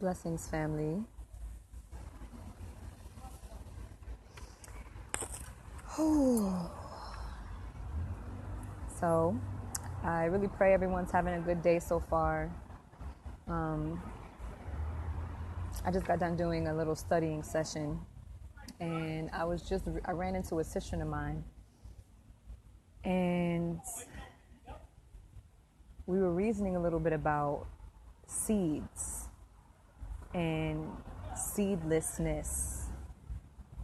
Blessings, family. So, I really pray everyone's having a good day so far. I just got done doing a little studying session, and I ran into a sister of mine, and we were reasoning a little bit about seeds and seedlessness,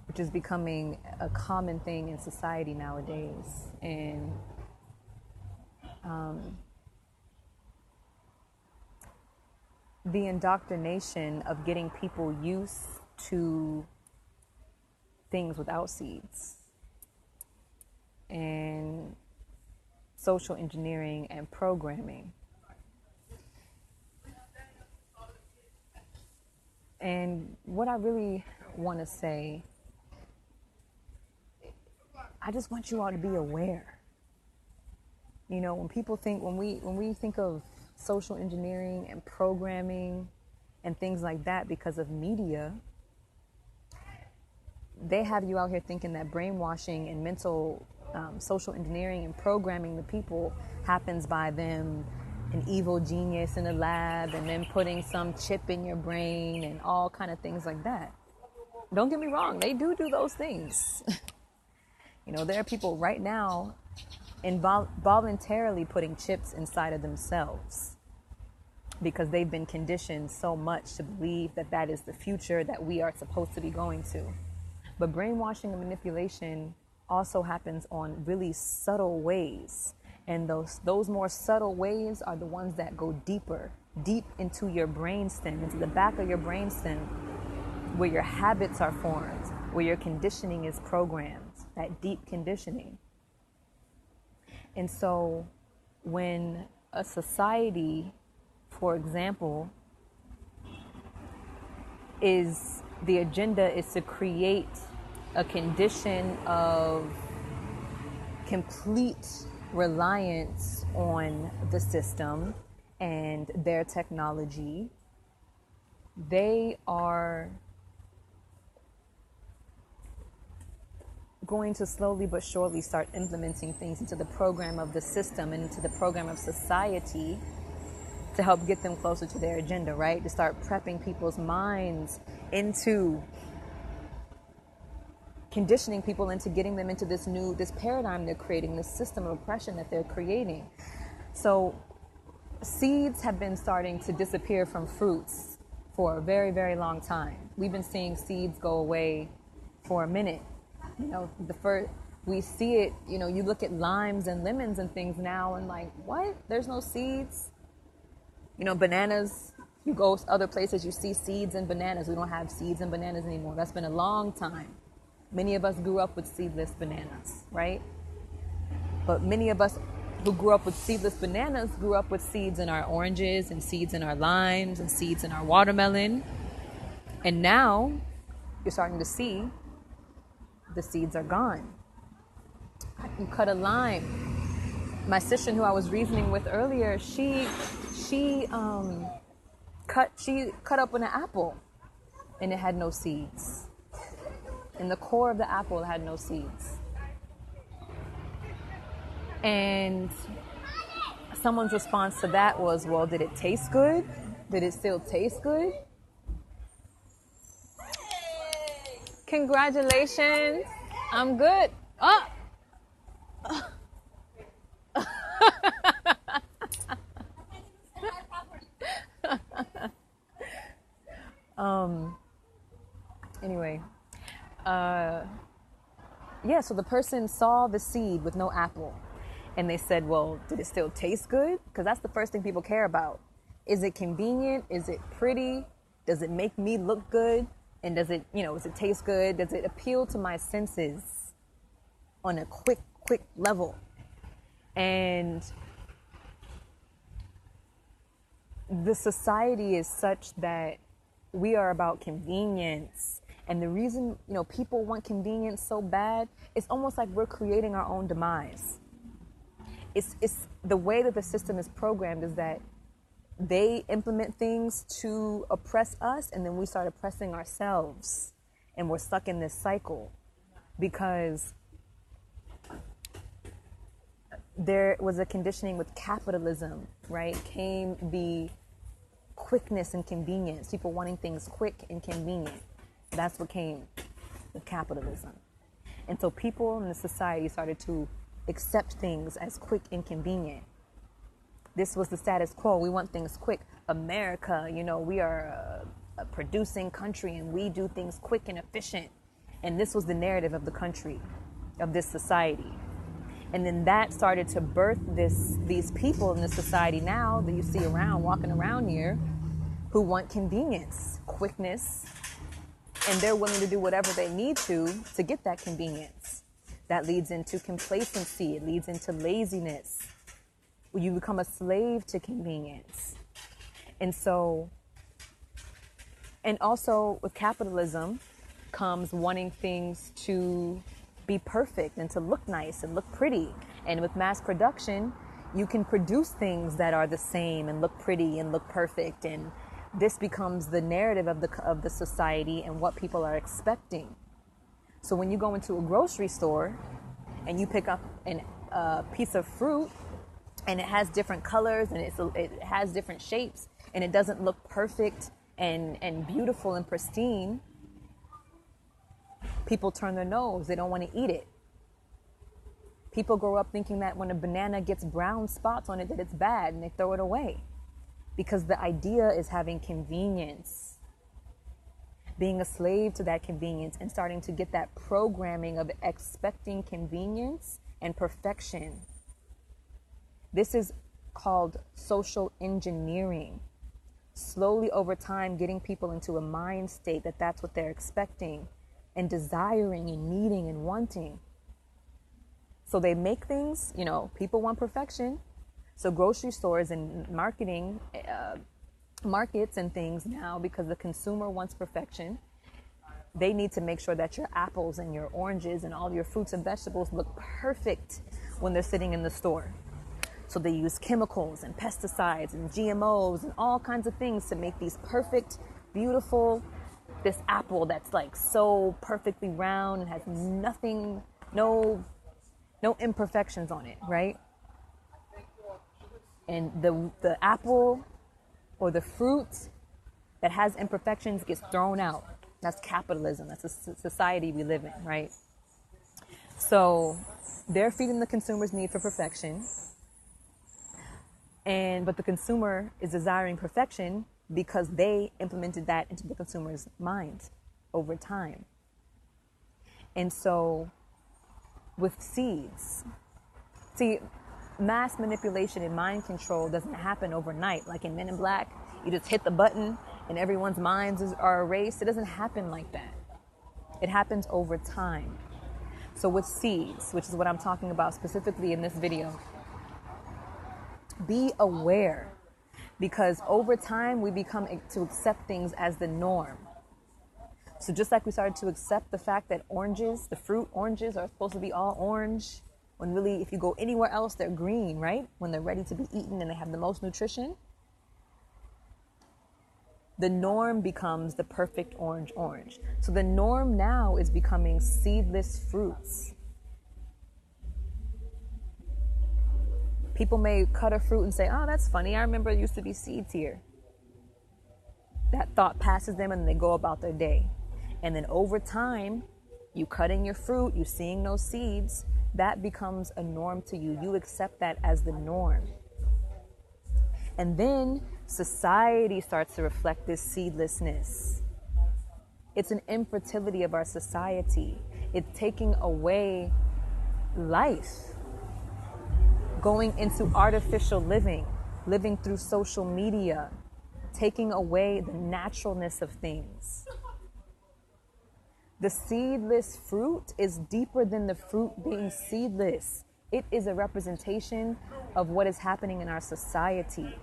which is becoming a common thing in society nowadays. And the indoctrination of getting people used to things without seeds, and social engineering and programming. And what I really want to say, I just want you all to be aware. You know, when we think of social engineering and programming and things like that because of media, they have you out here thinking that brainwashing and mental social engineering and programming the people happens by them, an evil genius in a lab, and then putting some chip in your brain and all kind of things like that. Don't get me wrong, they do those things. You know, there are people right now voluntarily putting chips inside of themselves because they've been conditioned so much to believe that that is the future that we are supposed to be going to. But brainwashing and manipulation also happens on really subtle ways. And those more subtle ways are the ones that go deep into your brainstem, into the back of your brainstem, where your habits are formed, where your conditioning is programmed, that deep conditioning. And so when a society, for example, the agenda is to create a condition of complete reliance on the system and their technology, they are going to slowly but surely start implementing things into the program of the system and into the program of society to help get them closer to their agenda, right? To start prepping people's minds into conditioning people into getting them into this paradigm they're creating, this system of oppression that they're creating. So seeds have been starting to disappear from fruits for a very, very long time. We've been seeing seeds go away for a minute. You know, we see it, you know, you look at limes and lemons and things now and like, what? There's no seeds? You know, bananas, you go other places, you see seeds in bananas. We don't have seeds in bananas anymore. That's been a long time. Many of us grew up with seedless bananas, right? But many of us who grew up with seedless bananas grew up with seeds in our oranges and seeds in our limes and seeds in our watermelon. And now you're starting to see the seeds are gone. You cut a lime. My sister who I was reasoning with earlier, she cut up an apple and it had no seeds. In the core of the apple, it had no seeds. And someone's response to that was, well, did it taste good? Did it still taste good? Congratulations. I'm good. Oh! Anyway. So the person saw the seed with no apple and they said, well, did it still taste good? Because that's the first thing people care about. Is it convenient? Is it pretty? Does it make me look good? And does it taste good? Does it appeal to my senses on a quick level? And the society is such that we are about convenience. And the reason, people want convenience so bad, it's almost like we're creating our own demise. It's the way that the system is programmed is that they implement things to oppress us, and then we start oppressing ourselves, and we're stuck in this cycle because there was a conditioning with capitalism, right? Came the quickness and convenience, people wanting things quick and convenient. That's what came with capitalism. And so people in the society started to accept things as quick and convenient. This was the status quo. We want things quick. America, we are a producing country and we do things quick and efficient. And this was the narrative of the country, of this society. And then that started to birth these people in the society now that you see walking around here, who want convenience, quickness, and they're willing to do whatever they need to get that convenience. That leads into complacency. It leads into laziness. You become a slave to convenience. And also with capitalism comes wanting things to be perfect and to look nice and look pretty. And with mass production, you can produce things that are the same and look pretty and look perfect. And this becomes the narrative of the society and what people are expecting. So when you go into a grocery store and you pick up a piece of fruit, and it has different colors and it has different shapes and it doesn't look perfect and beautiful and pristine, people turn their nose. They don't want to eat it. People grow up thinking that when a banana gets brown spots on it, that it's bad, and they throw it away. Because the idea is having convenience, being a slave to that convenience, and starting to get that programming of expecting convenience and perfection. This is called social engineering. Slowly over time, getting people into a mind state that that's what they're expecting and desiring and needing and wanting. So they make things, people want perfection. So grocery stores and marketing, markets and things now, because the consumer wants perfection, they need to make sure that your apples and your oranges and all your fruits and vegetables look perfect when they're sitting in the store. So they use chemicals and pesticides and GMOs and all kinds of things to make these perfect, beautiful, this apple that's like so perfectly round and has nothing, no imperfections on it, right? And the apple or the fruit that has imperfections gets thrown out. That's capitalism. That's the society we live in, right? So they're feeding the consumer's need for perfection. But the consumer is desiring perfection because they implemented that into the consumer's mind over time. And so with seeds, mass manipulation and mind control doesn't happen overnight. Like in Men in Black, you just hit the button and everyone's minds are erased. It doesn't happen like that. It happens over time. So with seeds, which is what I'm talking about specifically in this video, be aware, because over time we become to accept things as the norm. So just like we started to accept the fact that oranges, the fruit oranges, are supposed to be all orange, when really if you go anywhere else they're green, right? When they're ready to be eaten and they have the most nutrition. The norm becomes the perfect orange. So the norm now is becoming seedless fruits. People may cut a fruit and say, oh, that's funny. I remember there used to be seeds here. That thought passes them and they go about their day. And then over time, you cutting your fruit, you seeing those seeds, that becomes a norm to you. You accept that as the norm. And then society starts to reflect this seedlessness. It's an infertility of our society. It's taking away life. Going into artificial living through social media, taking away the naturalness of things. The seedless fruit is deeper than the fruit being seedless. It is a representation of what is happening in our society.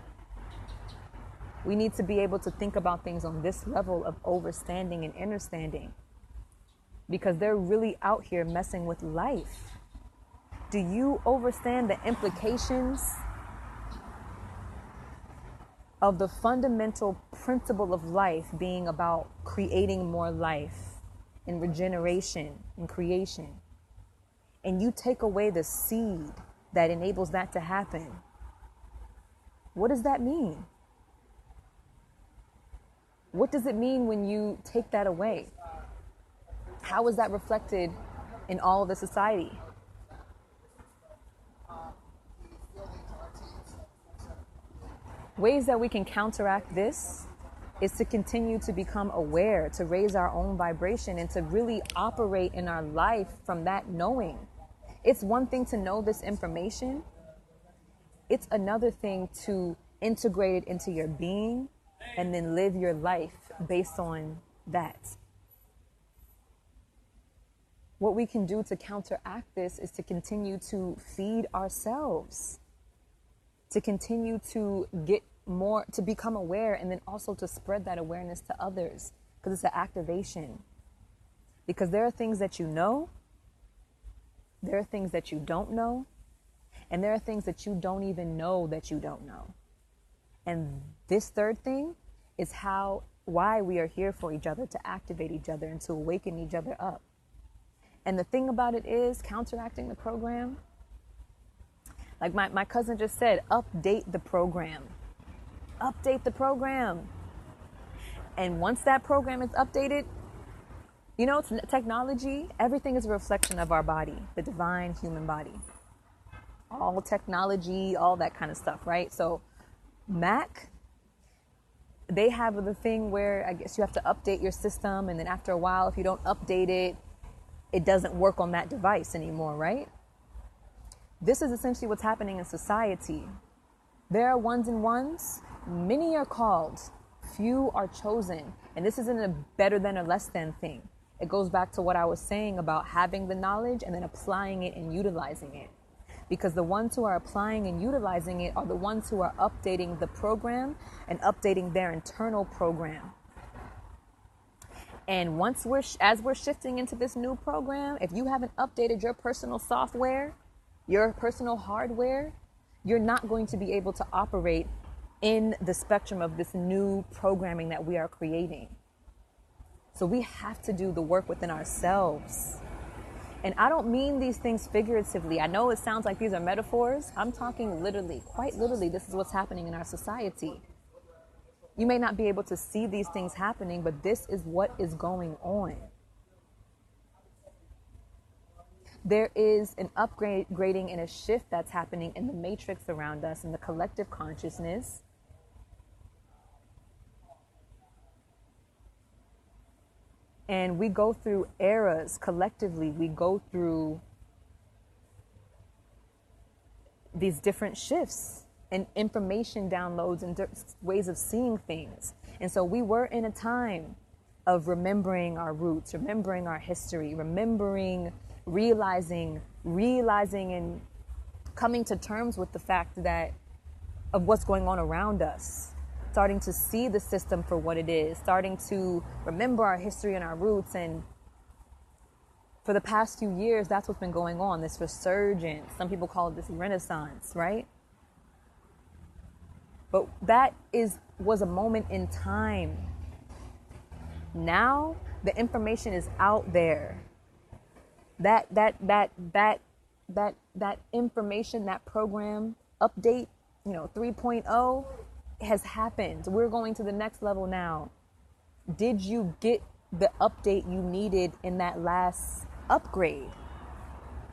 We need to be able to think about things on this level of overstanding and understanding, because they're really out here messing with life. Do you understand the implications of the fundamental principle of life being about creating more life and regeneration and creation, and you take away the seed that enables that to happen, what does that mean? What does it mean when you take that away? How is that reflected in all of the society? Ways that we can counteract this is to continue to become aware, to raise our own vibration, and to really operate in our life from that knowing. It's one thing to know this information. It's another thing to integrate it into your being and then live your life based on that. What we can do to counteract this is to continue to feed ourselves, to continue to get more, to become aware, and then also to spread that awareness to others, because it's an activation. Because there are things that you know, there are things that you don't know, and there are things that you don't even know that you don't know. And this third thing is why we are here for each other, to activate each other and to awaken each other up. And the thing about it is, counteracting the program, like my cousin just said, update the program. Update the program. And once that program is updated, you know, it's technology, everything is a reflection of our body, the divine human body. All technology, all that kind of stuff, right? So Mac, they have the thing where I guess you have to update your system, and then after a while, if you don't update it, it doesn't work on that device anymore, right? This is essentially what's happening in society. There are ones and ones, many are called, few are chosen. And this isn't a better than or less than thing. It goes back to what I was saying about having the knowledge and then applying it and utilizing it. Because the ones who are applying and utilizing it are the ones who are updating the program and updating their internal program. And as we're shifting into this new program, if you haven't updated your personal software, your personal hardware, you're not going to be able to operate in the spectrum of this new programming that we are creating. So we have to do the work within ourselves. And I don't mean these things figuratively. I know it sounds like these are metaphors. I'm talking literally, quite literally, this is what's happening in our society. You may not be able to see these things happening, but this is what is going on. There is an upgrading and a shift that's happening in the matrix around us, in the collective consciousness. And we go through eras collectively. We go through these different shifts and information downloads and ways of seeing things. And so we were in a time of remembering our roots, remembering our history, realizing and coming to terms with the fact that of what's going on around us, starting to see the system for what it is, starting to remember our history and our roots. And for the past few years, that's what's been going on, this resurgence. Some people call it this renaissance, right? But that was a moment in time. Now the information is out there. That information, that program update, 3.0 has happened. We're going to the next level now. Did you get the update you needed in that last upgrade?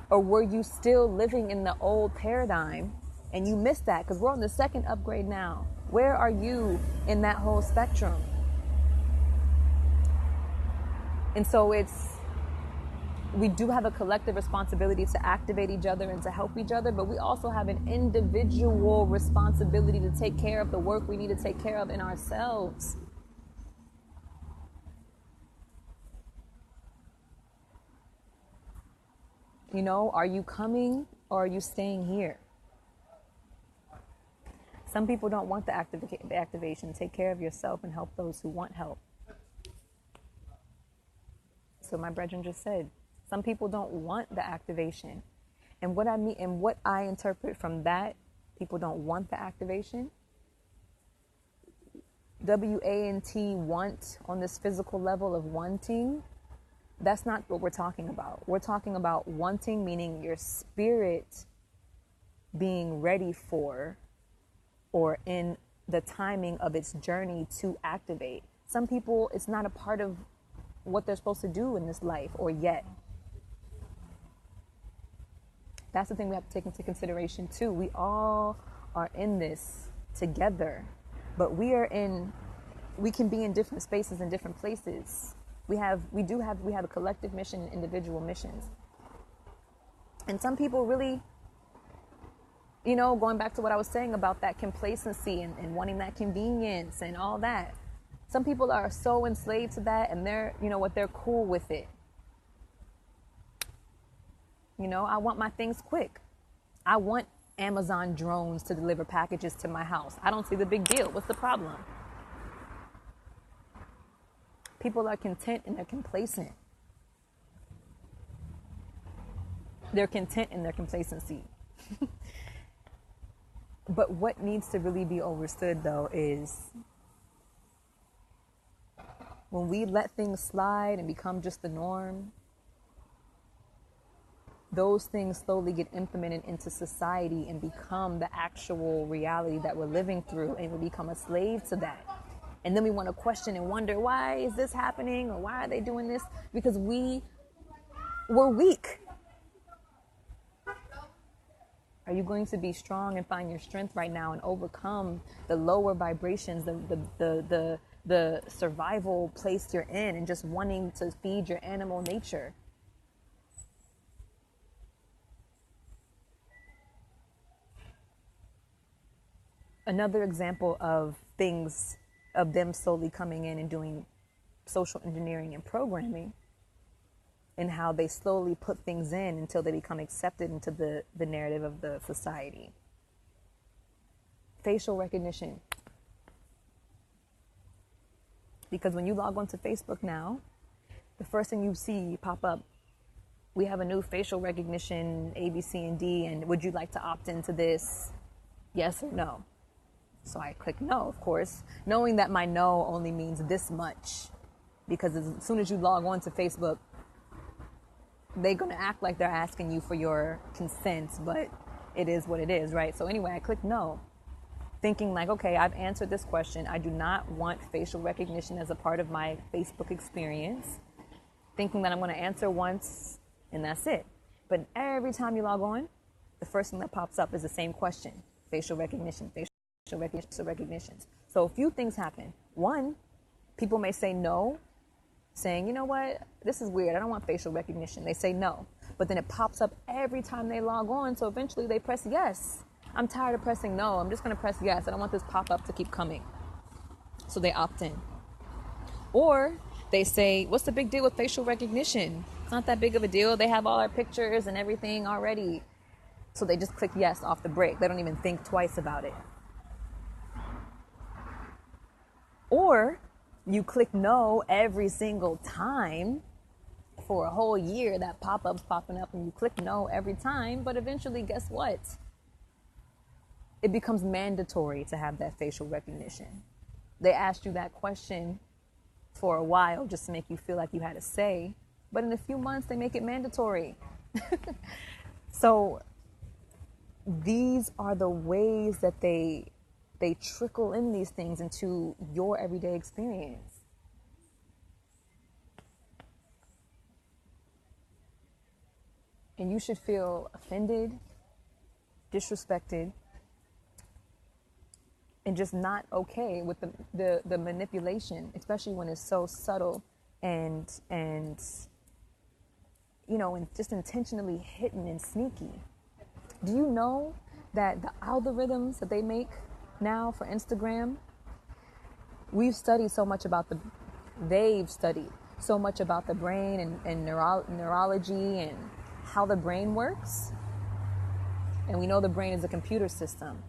Or were you still living in the old paradigm and you missed that? Because we're on the second upgrade now. Where are you in that whole spectrum? And so we do have a collective responsibility to activate each other and to help each other, but we also have an individual responsibility to take care of the work we need to take care of in ourselves. Are you coming or are you staying here? Some people don't want the activation. Take care of yourself and help those who want help. So my brethren just said, some people don't want the activation. And what I mean, and what I interpret from that, people don't want the activation, W-A-N-T, want, on this physical level of wanting, that's not what we're talking about. We're talking about wanting, meaning your spirit being ready for, or in the timing of its journey to activate. Some people, it's not a part of what they're supposed to do in this life or yet. That's the thing we have to take into consideration too. We all are in this together, but we can be in different spaces and different places. We have a collective mission and individual missions. And some people really, going back to what I was saying about that complacency and wanting that convenience and all that. Some people are so enslaved to that, and they're cool with it. I want my things quick. I want Amazon drones to deliver packages to my house. I don't see the big deal. What's the problem? People are content and they're complacent. They're content in their complacency. But what needs to really be understood, though, is when we let things slide and become just the norm, those things slowly get implemented into society and become the actual reality that we're living through, and we become a slave to that. And then we want to question and wonder, why is this happening, or why are they doing this? Because we're weak. Are you going to be strong and find your strength right now and overcome the lower vibrations, the survival place you're in, and just wanting to feed your animal nature? Another example of them slowly coming in and doing social engineering and programming, and how they slowly put things in until they become accepted into the narrative of the society. Facial recognition. Because when you log onto Facebook now, the first thing you see pop up, we have a new facial recognition, A, B, C, and D, and would you like to opt into this? Yes or no? So I click no, of course, knowing that my no only means this much. Because as soon as you log on to Facebook, they're going to act like they're asking you for your consent, but it is what it is, right? So anyway, I click no, thinking like, okay, I've answered this question. I do not want facial recognition as a part of my Facebook experience, thinking that I'm going to answer once and that's it. But every time you log on, the first thing that pops up is the same question: facial recognition, facial recognitions. So a few things happen. One, people may say no, saying, you know what, this is weird, I don't want facial recognition. They say no, but then it pops up every time they log on, so eventually they press yes. I'm tired of pressing no, I'm just going to press yes. I don't want this pop-up to keep coming. So they opt in. Or they say, what's the big deal with facial recognition? It's not that big of a deal. They have all our pictures and everything already. So they just click yes off the break. They don't even think twice about it. Or you click no every single time for a whole year. That pop-up's popping up and you click no every time. But eventually, guess what? It becomes mandatory to have that facial recognition. They asked you that question for a while just to make you feel like you had a say. But in a few months, they make it mandatory. So these are the ways that they trickle in these things into your everyday experience. And you should feel offended, disrespected, and just not okay with the manipulation, especially when it's so subtle and just intentionally hidden and sneaky. Do you know that the algorithms that they make now for Instagram, they've studied so much about the brain and neurology and how the brain works. And we know the brain is a computer system.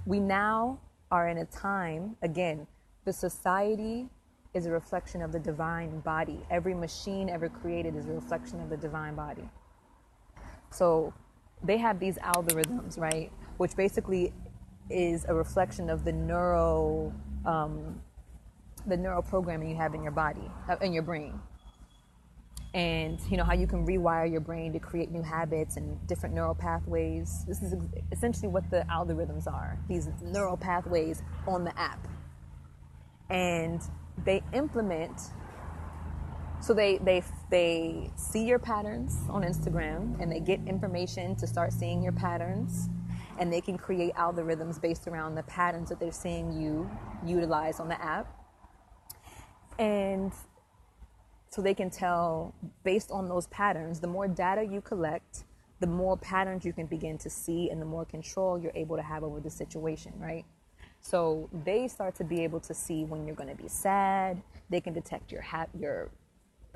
We now are in a time, again, the society is a reflection of the divine body. Every machine ever created is a reflection of the divine body. So they have these algorithms, right? Which basically is a reflection of the the neural programming you have in your body, in your brain. And you know how you can rewire your brain to create new habits and different neural pathways. This is essentially what the algorithms are, these neural pathways on the app. And they implement, so they see your patterns on Instagram, and they get information to start seeing your patterns, and they can create algorithms based around the patterns that they're seeing you utilize on the app. And so they can tell, based on those patterns, the more data you collect, the more patterns you can begin to see, and the more control you're able to have over the situation, right? So they start to be able to see when you're going to be sad. They can detect your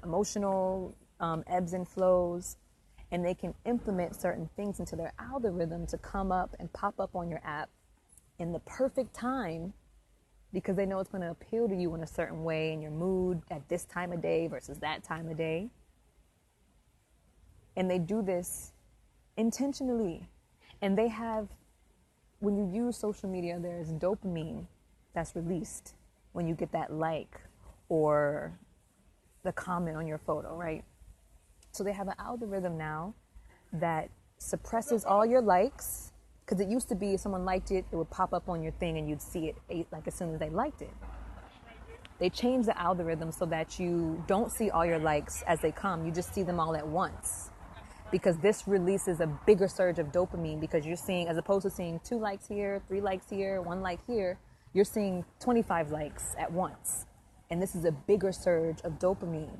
emotional ebbs and flows, and they can implement certain things into their algorithm to come up and pop up on your app in the perfect time, because they know it's going to appeal to you in a certain way in your mood at this time of day versus that time of day. And they do this intentionally. And they have, when you use social media, there's dopamine that's released when you get that like or the comment on your photo, right? So they have an algorithm now that suppresses all your likes. Because it used to be if someone liked it, it would pop up on your thing and you'd see it like as soon as they liked it. They changed the algorithm so that you don't see all your likes as they come. You just see them all at once. Because this releases a bigger surge of dopamine, because you're seeing, as opposed to seeing 2 likes here, 3 likes here, 1 like here, you're seeing 25 likes at once. And this is a bigger surge of dopamine.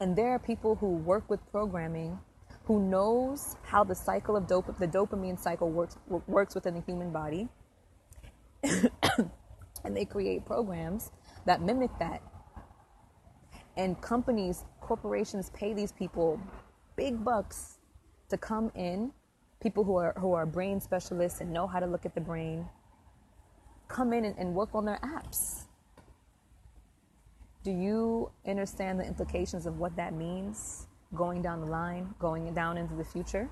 And there are people who work with programming who knows how the cycle of the dopamine cycle works within the human body. And they create programs that mimic that. And corporations pay these people big bucks to come in, people who are brain specialists and know how to look at the brain, come in and work on their apps. Do you understand the implications of what that means? Going down the line, going down into the future.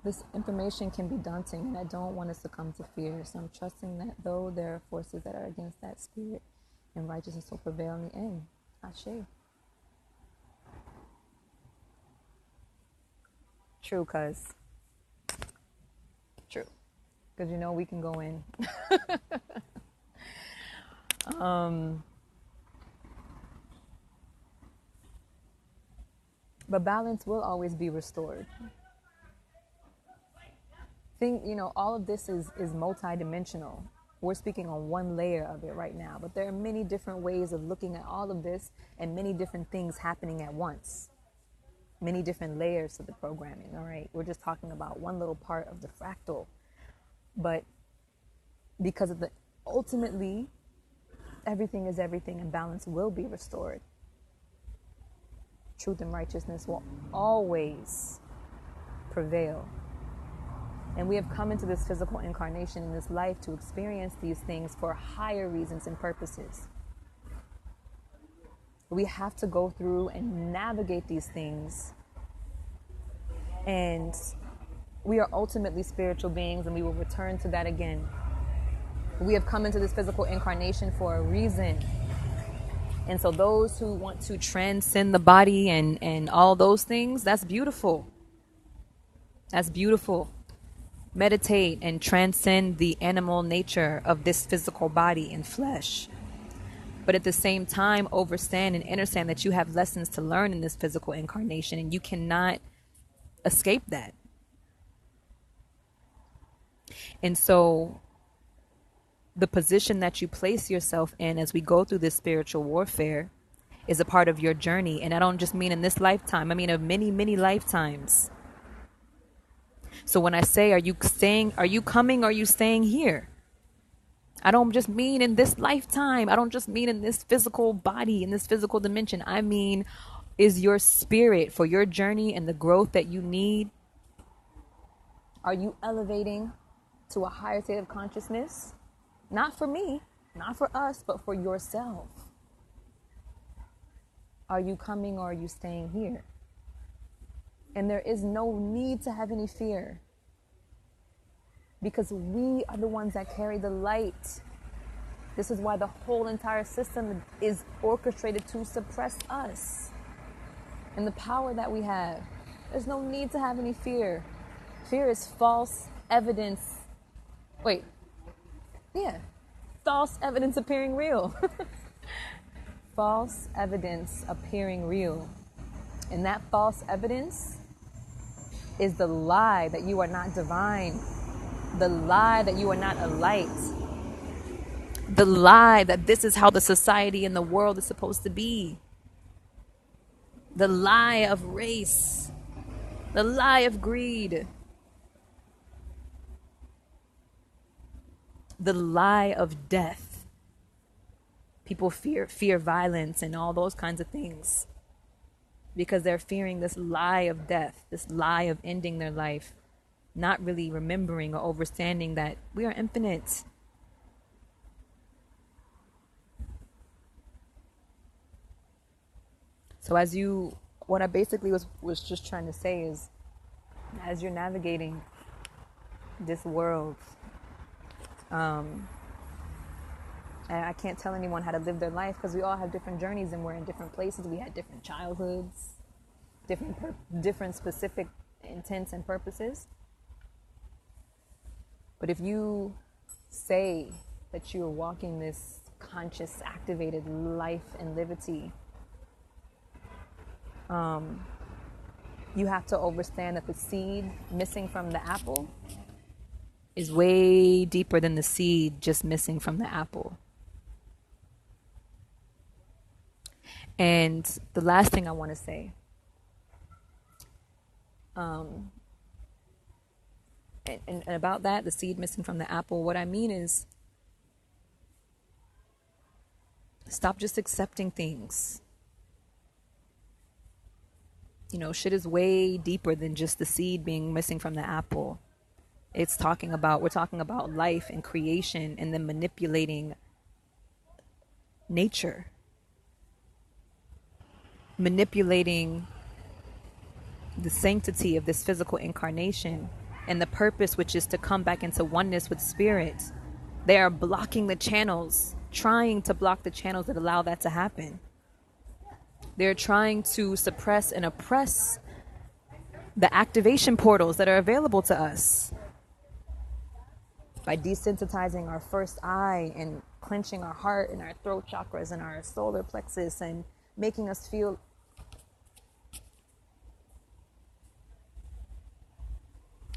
This information can be daunting, and I don't want to succumb to fear. So I'm trusting that though there are forces that are against that spirit, and righteousness will prevail in the end. Ashe. True, cuz. True. Because you know we can go in. But balance will always be restored. All of this is multidimensional. We're speaking on one layer of it right now, but there are many different ways of looking at all of this, and many different things happening at once. Many different layers of the programming, all right? We're just talking about one little part of the fractal. But because of ultimately, everything is everything, and balance will be restored. Truth and righteousness will always prevail. And we have come into this physical incarnation in this life to experience these things for higher reasons and purposes. We have to go through and navigate these things. And we are ultimately spiritual beings, and we will return to that again. We have come into this physical incarnation for a reason. And so those who want to transcend the body and all those things, that's beautiful. That's beautiful. Meditate and transcend the animal nature of this physical body and flesh. But at the same time, understand that you have lessons to learn in this physical incarnation, and you cannot escape that. And so the position that you place yourself in as we go through this spiritual warfare is a part of your journey. And I don't just mean in this lifetime. I mean of many, many lifetimes. So when I say, are you coming, or are you staying here? I don't just mean in this lifetime. I don't just mean in this physical body, in this physical dimension. I mean, is your spirit for your journey and the growth that you need? Are you elevating to a higher state of consciousness? Not for me, not for us, but for yourself. Are you coming, or are you staying here? And there is no need to have any fear. because we are the ones that carry the light. This is why the whole entire system is orchestrated to suppress us and the power that we have. There's no need to have any fear. Fear is false evidence. False evidence appearing real. False evidence appearing real. And that false evidence is the lie that you are not divine, the lie that you are not a light, the lie that this is how the society and the world is supposed to be, the lie of race, the lie of greed, the lie of death. People fear violence and all those kinds of things because they're fearing this lie of death, this lie of ending their life, not really remembering or understanding that we are infinite. So what I basically was just trying to say is, as you're navigating this world, and I can't tell anyone how to live their life because we all have different journeys and we're in different places. We had different childhoods, different specific intents and purposes. But if you say that you are walking this conscious, activated life and liberty, you have to understand that the seed missing from the apple is way deeper than the seed just missing from the apple. And the last thing I want to say, and about that, the seed missing from the apple, what I mean is stop just accepting things. You know, shit is way deeper than just the seed being missing from the apple. We're talking about life and creation and then manipulating nature. Manipulating the sanctity of this physical incarnation and the purpose, which is to come back into oneness with spirit. They are blocking the channels, trying to block the channels that allow that to happen. They're trying to suppress and oppress the activation portals that are available to us by desensitizing our first eye and clenching our heart and our throat chakras and our solar plexus and making us feel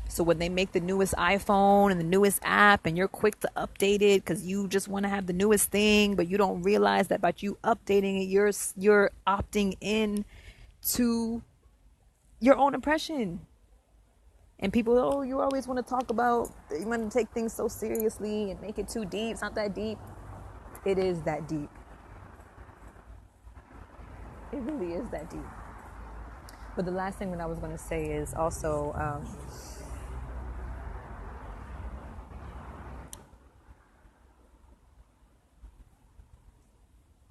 so when they make the newest iPhone and the newest app and you're quick to update it because you just want to have the newest thing, but you don't realize that by you updating it, you're opting in to your own oppression. And people, you always want to talk about, you want to take things so seriously and make it too deep. It's not that deep. It is that deep. It really is that deep. But the last thing that I was going to say is also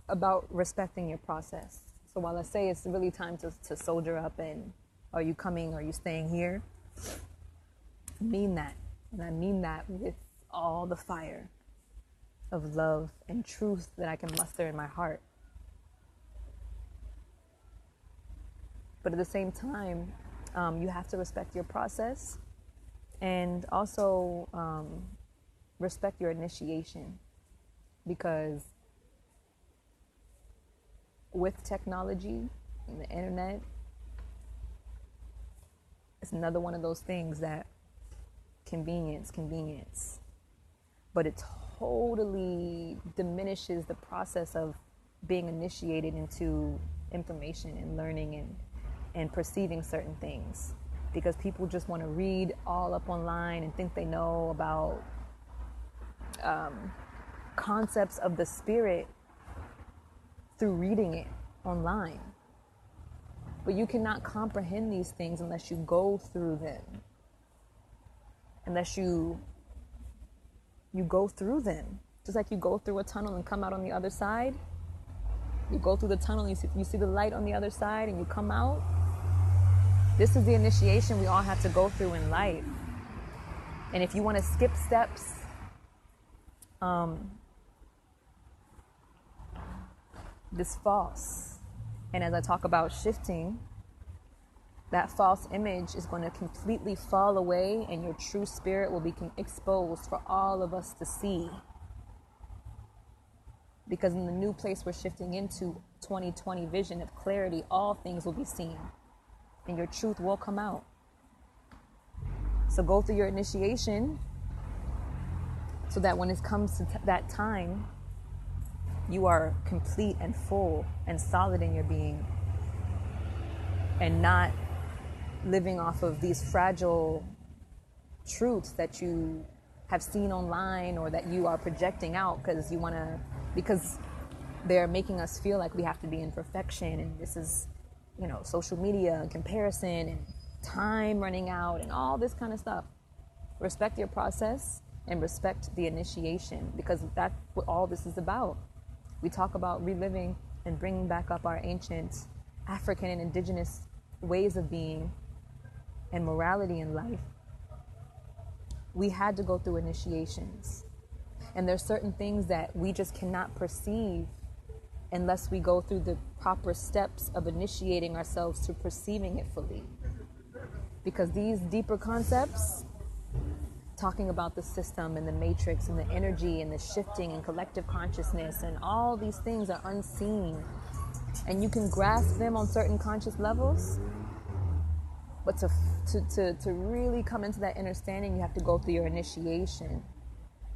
about respecting your process. So while I say it's really time to soldier up and are you coming, are you staying here? I mean that. And I mean that with all the fire of love and truth that I can muster in my heart. But at the same time, you have to respect your process and also respect your initiation, because with technology and the internet, it's another one of those things that convenience, but it totally diminishes the process of being initiated into information and learning and perceiving certain things, because people just want to read all up online and think they know about concepts of the spirit through reading it online. But you cannot comprehend these things unless you go through them. Unless you go through them. Just like you go through a tunnel and come out on the other side. You go through the tunnel and you see the light on the other side and you come out. This is the initiation we all have to go through in life. And if you want to skip steps, this false. And as I talk about shifting, that false image is going to completely fall away and your true spirit will be exposed for all of us to see. Because in the new place we're shifting into, 2020 vision of clarity, all things will be seen and your truth will come out. So go through your initiation so that when it comes to that time, you are complete and full and solid in your being and not living off of these fragile truths that you have seen online or that you are projecting out because they're making us feel like we have to be in perfection, and this is, social media and comparison and time running out and all this kind of stuff. Respect your process and respect the initiation, because that's what all this is about. We talk about reliving and bringing back up our ancient African and indigenous ways of being and morality in life. We had to go through initiations. And there's certain things that we just cannot perceive unless we go through the proper steps of initiating ourselves to perceiving it fully. Because these deeper concepts, talking about the system and the matrix and the energy and the shifting and collective consciousness and all these things are unseen. And you can grasp them on certain conscious levels. But to really come into that understanding, you have to go through your initiation,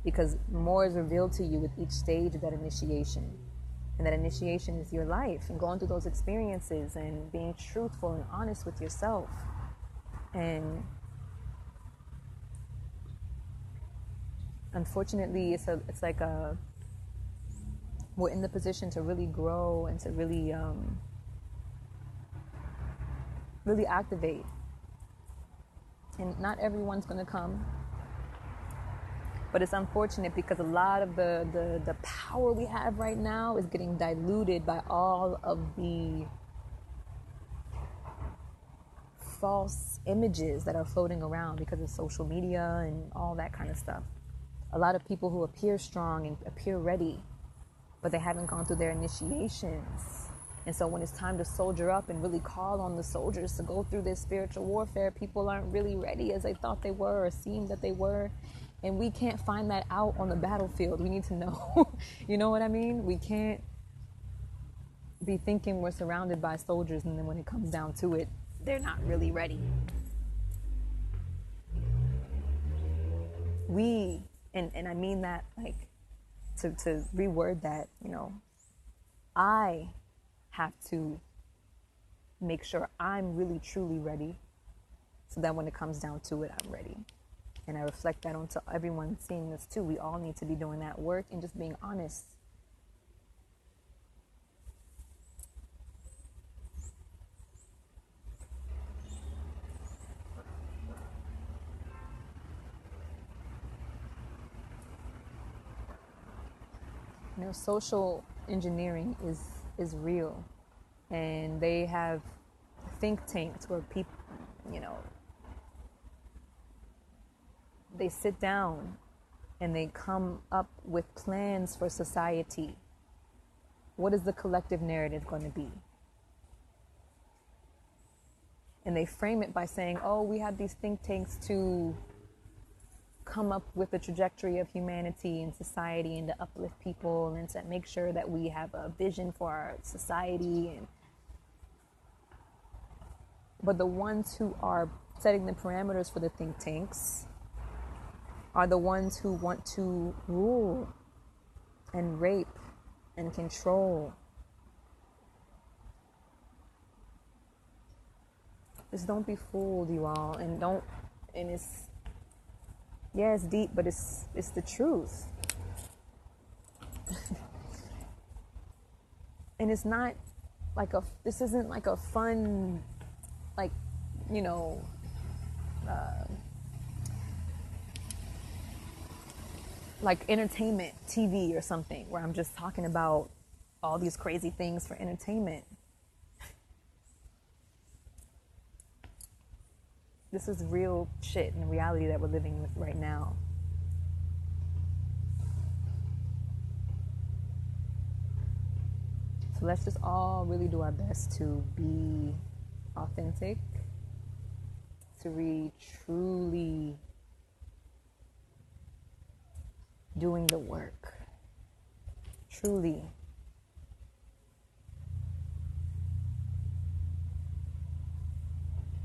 because more is revealed to you with each stage of that initiation. And that initiation is your life and going through those experiences and being truthful and honest with yourself. And unfortunately, it's like we're in the position to really grow and to really activate. And not everyone's going to come. But it's unfortunate because a lot of the power we have right now is getting diluted by all of the false images that are floating around because of social media and all that kind of stuff. A lot of people who appear strong and appear ready, but they haven't gone through their initiations. And so when it's time to soldier up and really call on the soldiers to go through this spiritual warfare, people aren't really ready as they thought they were or seemed that they were. And we can't find that out on the battlefield. We need to know. You know what I mean? We can't be thinking we're surrounded by soldiers and then when it comes down to it, they're not really ready. And I mean that like to reword that, I have to make sure I'm really truly ready so that when it comes down to it, I'm ready. And I reflect that onto everyone seeing this too. We all need to be doing that work and just being honest. Social engineering is real, and they have think tanks where people, they sit down and they come up with plans for society. What is the collective narrative going to be? And they frame it by saying, we have these think tanks to come up with a trajectory of humanity and society and to uplift people and to make sure that we have a vision for our society. But the ones who are setting the parameters for the think tanks are the ones who want to rule and rape and control. Just don't be fooled, you all, and it's deep, but it's the truth. And it's not like this isn't like a fun, like, like entertainment TV or something where I'm just talking about all these crazy things for entertainment. This is real shit and reality that we're living with right now. So let's just all really do our best to be authentic, to be truly doing the work. Truly.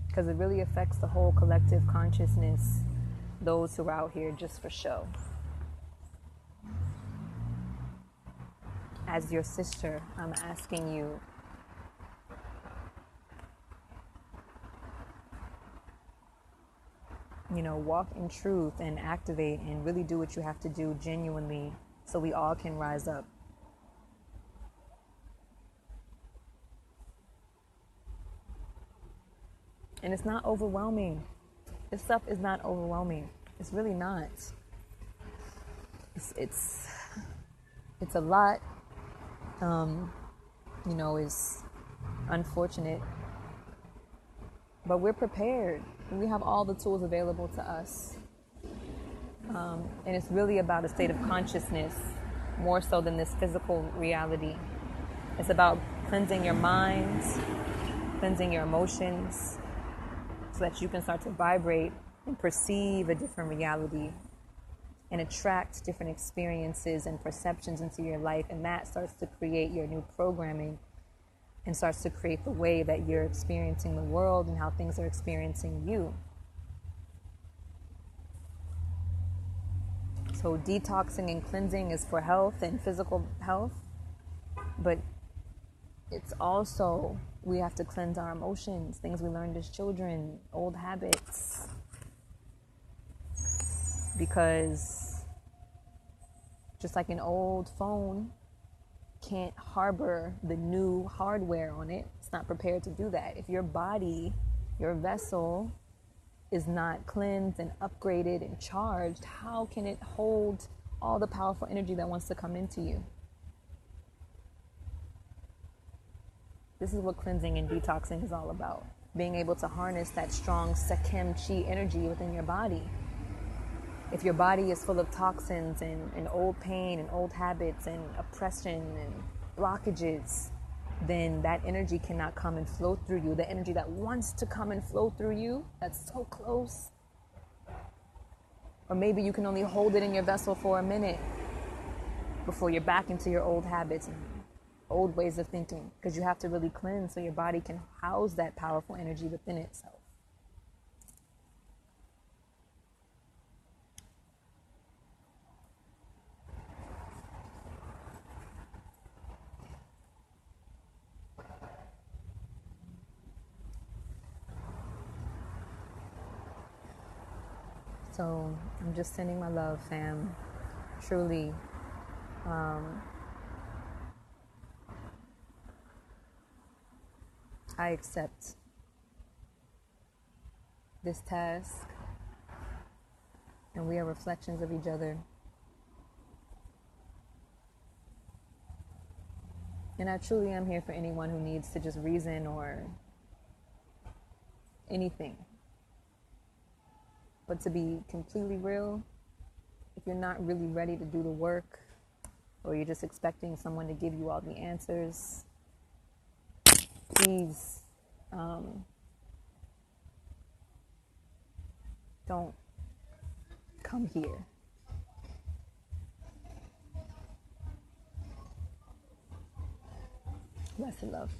Because it really affects the whole collective consciousness, those who are out here just for show. As your sister, I'm asking you, walk in truth and activate and really do what you have to do genuinely so we all can rise up. And it's not overwhelming. This stuff is not overwhelming. It's really not. It's a lot. Is unfortunate. But we're prepared. We have all the tools available to us. And it's really about a state of consciousness, more so than this physical reality. It's about cleansing your mind, cleansing your emotions, so that you can start to vibrate and perceive a different reality and attract different experiences and perceptions into your life. And that starts to create your new programming and starts to create the way that you're experiencing the world and how things are experiencing you. So detoxing and cleansing is for health and physical health, but it's also, we have to cleanse our emotions, things we learned as children, old habits. Because just like an old phone can't harbor the new hardware on it, it's not prepared to do that. If your body, your vessel, is not cleansed and upgraded and charged, how can it hold all the powerful energy that wants to come into you? This is what cleansing and detoxing is all about. Being able to harness that strong Sekhem chi energy within your body. If your body is full of toxins and old pain and old habits and oppression and blockages, then that energy cannot come and flow through you. The energy that wants to come and flow through you, that's so close. Or maybe you can only hold it in your vessel for a minute before you're back into your old habits and old ways of thinking, because you have to really cleanse so your body can house that powerful energy within itself. So I'm just sending my love, fam. Truly. I accept this task, and we are reflections of each other. And I truly am here for anyone who needs to just reason or anything. But to be completely real, if you're not really ready to do the work, or you're just expecting someone to give you all the answers, please don't come here. Bless and love.